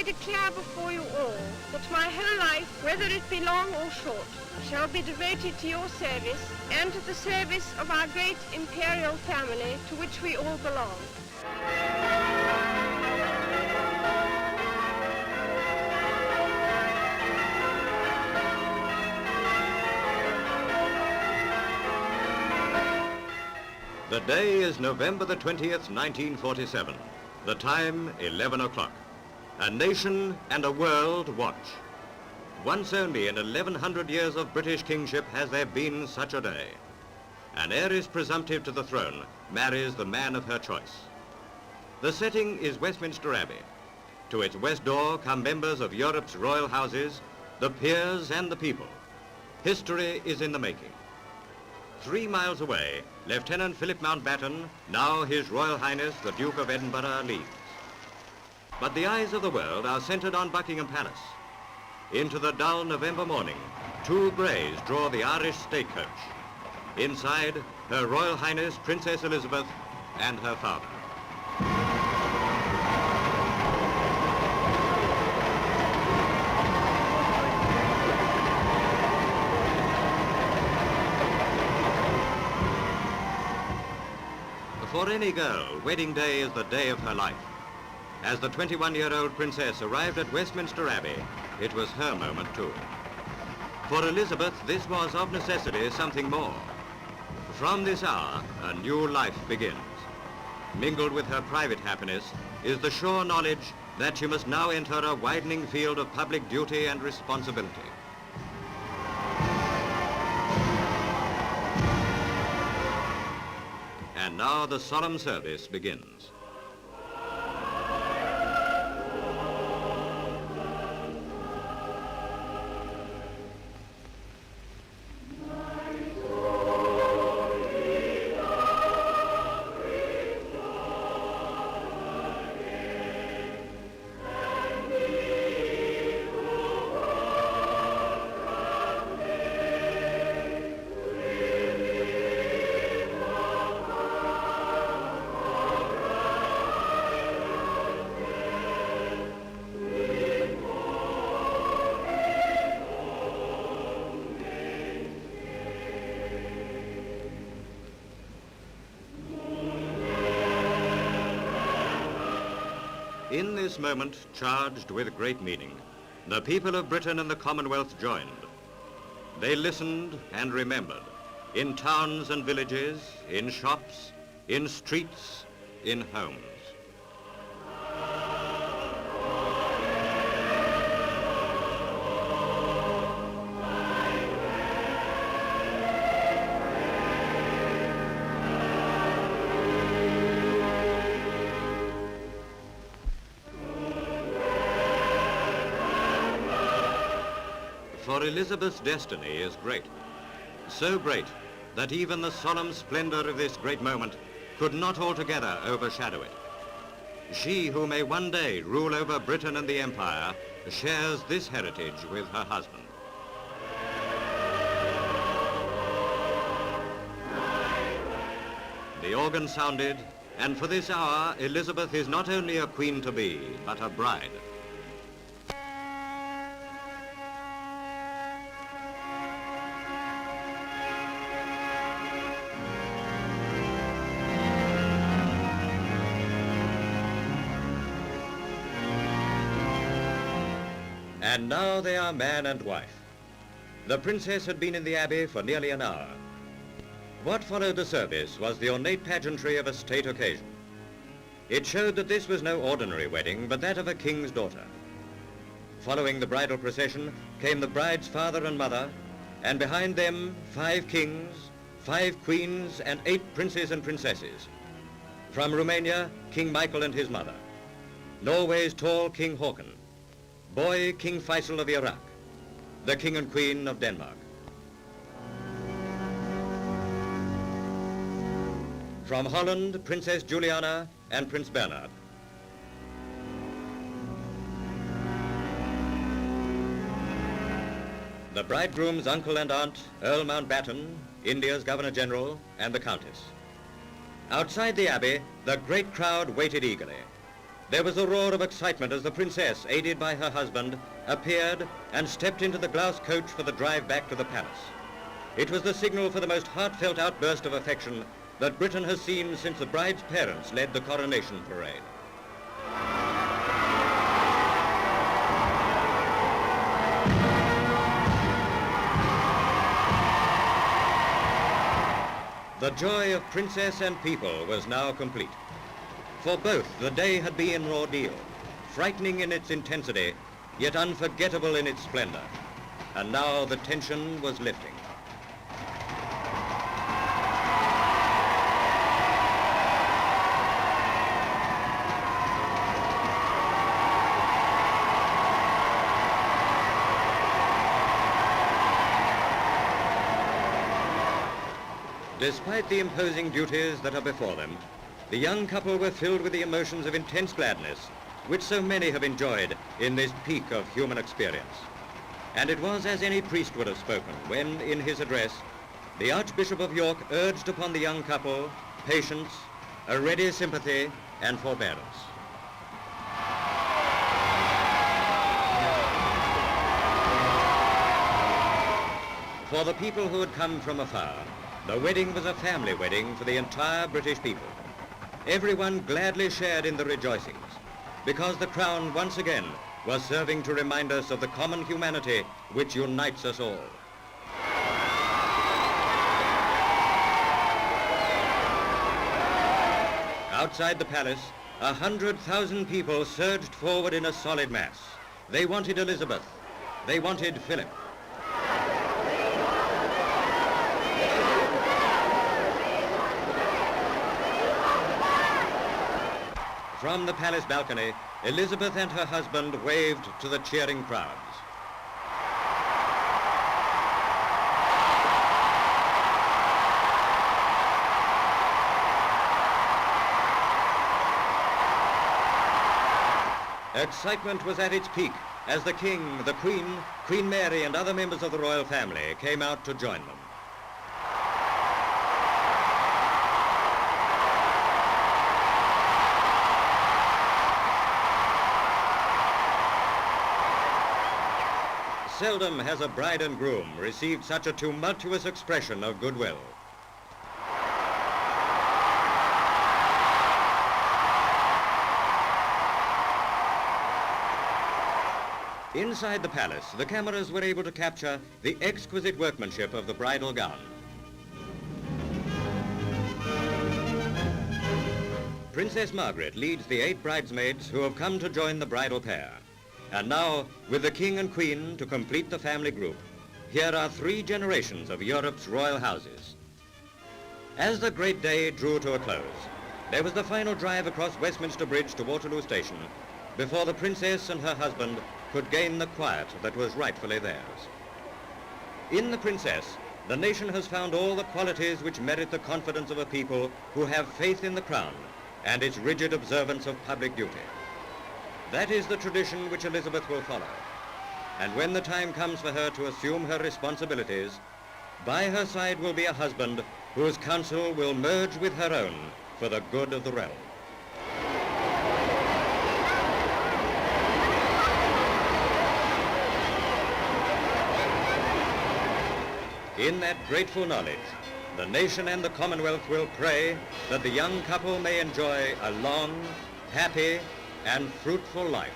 I declare before you all that my whole life, whether it be long or short, shall be devoted to your service and to the service of our great imperial family to which we all belong. The day is November the 20th, 1947. The time, 11 o'clock. A nation and a world watch. Once only in 1100 years of British kingship has there been such a day. An heiress presumptive to the throne marries the man of her choice. The setting is Westminster Abbey. To its west door come members of Europe's royal houses, the peers and the people. History is in the making. 3 miles away, Lieutenant Philip Mountbatten, now His Royal Highness the Duke of Edinburgh, leaves. But the eyes of the world are centered on Buckingham Palace. Into the dull November morning, 2 greys draw the Irish stagecoach. Inside, Her Royal Highness Princess Elizabeth and her father. For any girl, wedding day is the day of her life. As the 21-year-old princess arrived at Westminster Abbey, it was her moment too. For Elizabeth, this was of necessity something more. From this hour, a new life begins. Mingled with her private happiness is the sure knowledge that she must now enter a widening field of public duty and responsibility. And now the solemn service begins. In this moment, charged with great meaning, the people of Britain and the Commonwealth joined. They listened and remembered, in towns and villages, in shops, in streets, in homes. For Elizabeth's destiny is great, so great that even the solemn splendor of this great moment could not altogether overshadow it. She who may one day rule over Britain and the Empire shares this heritage with her husband. The organ sounded, and for this hour, Elizabeth is not only a queen-to-be, but a bride. And now they are man and wife. The princess had been in the Abbey for nearly an hour. What followed the service was the ornate pageantry of a state occasion. It showed that this was no ordinary wedding, but that of a king's daughter. Following the bridal procession came the bride's father and mother, and behind them 5 kings, 5 queens, and 8 princes and princesses. From Romania, King Michael and his mother. Norway's tall King Haakon. Boy, King Faisal of Iraq, the King and Queen of Denmark. From Holland, Princess Juliana and Prince Bernhard. The bridegroom's uncle and aunt, Earl Mountbatten, India's Governor-General, and the Countess. Outside the Abbey, the great crowd waited eagerly. There was a roar of excitement as the princess, aided by her husband, appeared and stepped into the glass coach for the drive back to the palace. It was the signal for the most heartfelt outburst of affection that Britain has seen since the bride's parents led the coronation parade. The joy of princess and people was now complete. For both, the day had been an ordeal, frightening in its intensity, yet unforgettable in its splendor. And now the tension was lifting. Despite the imposing duties that are before them, the young couple were filled with the emotions of intense gladness, which so many have enjoyed in this peak of human experience. And it was as any priest would have spoken when, in his address, the Archbishop of York urged upon the young couple patience, a ready sympathy, and forbearance. For the people who had come from afar, the wedding was a family wedding for the entire British people. Everyone gladly shared in the rejoicings, because the Crown once again was serving to remind us of the common humanity which unites us all. Outside the palace, 100,000 people surged forward in a solid mass. They wanted Elizabeth. They wanted Philip. From the palace balcony, Elizabeth and her husband waved to the cheering crowds. Excitement was at its peak as the King, the Queen, Queen Mary, and other members of the royal family came out to join them. Seldom has a bride and groom received such a tumultuous expression of goodwill. Inside the palace, the cameras were able to capture the exquisite workmanship of the bridal gown. Princess Margaret leads the 8 bridesmaids who have come to join the bridal pair. And now, with the King and Queen to complete the family group, here are 3 generations of Europe's royal houses. As the great day drew to a close, there was the final drive across Westminster Bridge to Waterloo Station before the princess and her husband could gain the quiet that was rightfully theirs. In the princess, the nation has found all the qualities which merit the confidence of a people who have faith in the crown and its rigid observance of public duty. That is the tradition which Elizabeth will follow. And when the time comes for her to assume her responsibilities, by her side will be a husband whose counsel will merge with her own for the good of the realm. In that grateful knowledge, the nation and the Commonwealth will pray that the young couple may enjoy a long, happy, and fruitful life.